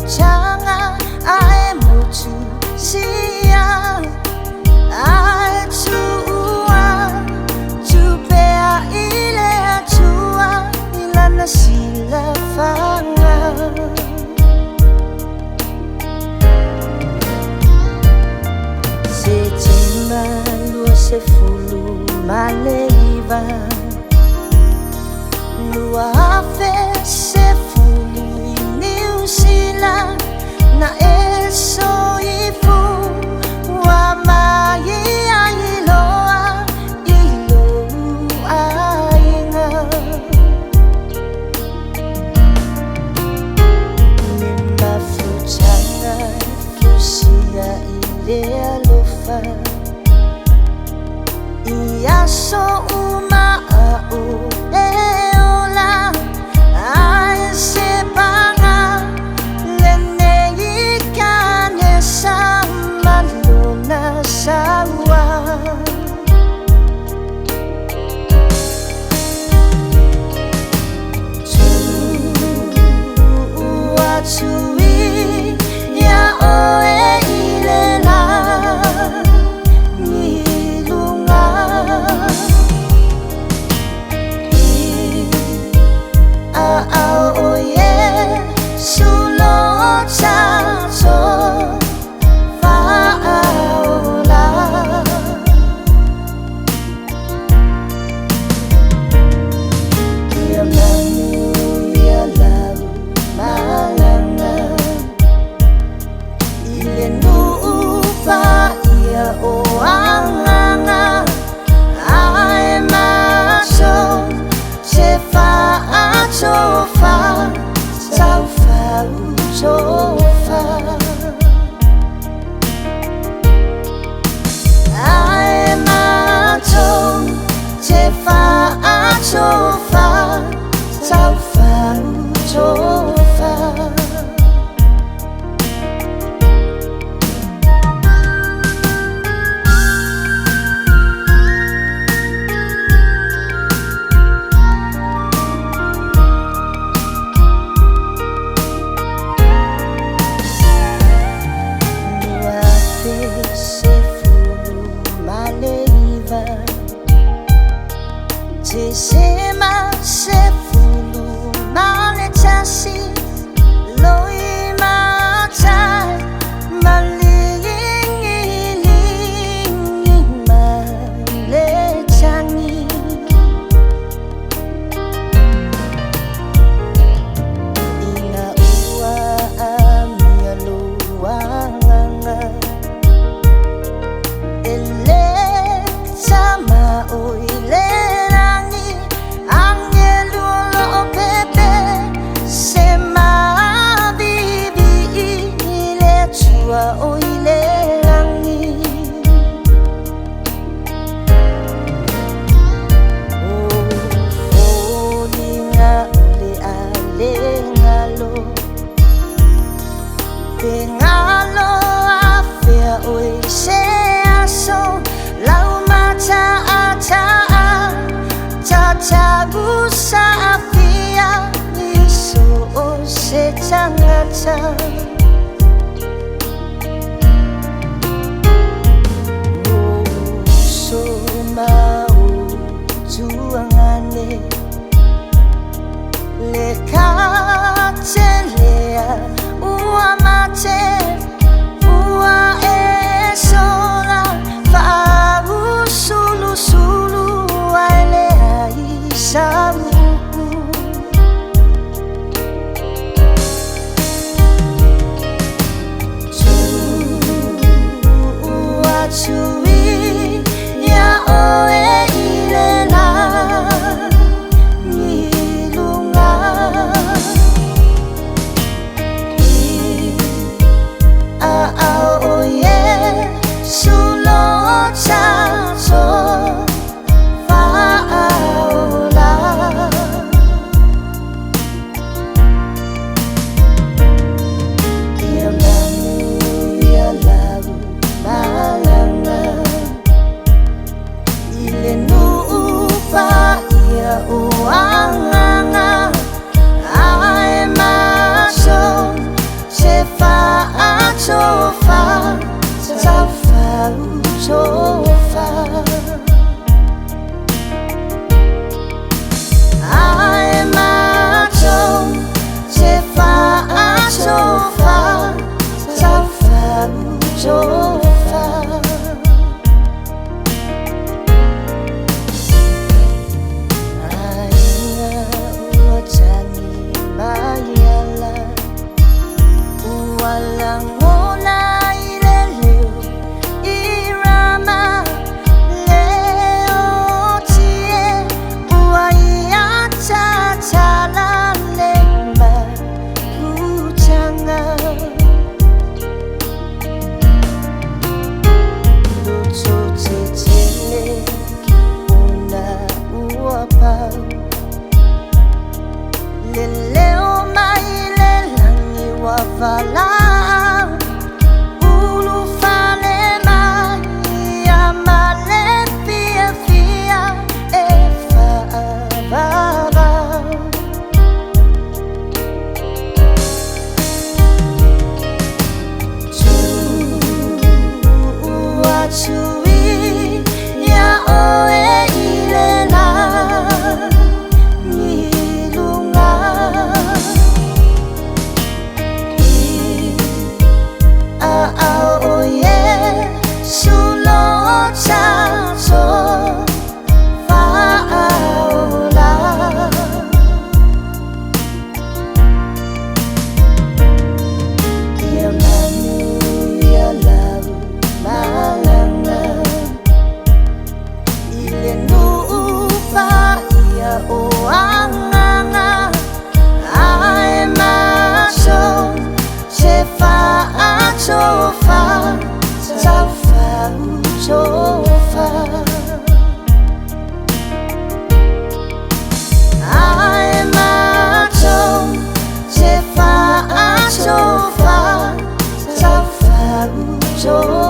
changa ai mutu sia ai tua tupea ile atua ilana sila fanga se tima lua se fulu maleiva lua afe se fulu iniu sila na eso ifu wa mai ailoa ilo ainga nima fuchanga fusia ile alofa ia so uma au eola ai se panga lene ikane sama luna sawa Tui ya oe ilela nilunga a oye sulo chacho faola ya manu ya lau malanga ile nupa ya oanganga ai macho chefa achofa saufa uchofa ai macho chefa achofa saufa uchofa se fulu maleiva te sema se fulu male chasi loi matai malingi male changi ina ua amia luanganga sama oilerangi angelulo pepe sema vivi ile chua oilerangi olinga ole alengalo pengalo afea oise aso lau mata ata tatagu safia iso se tangata so mau tuangane lekatelea uamate ua esola sulu sulu aile aisamu show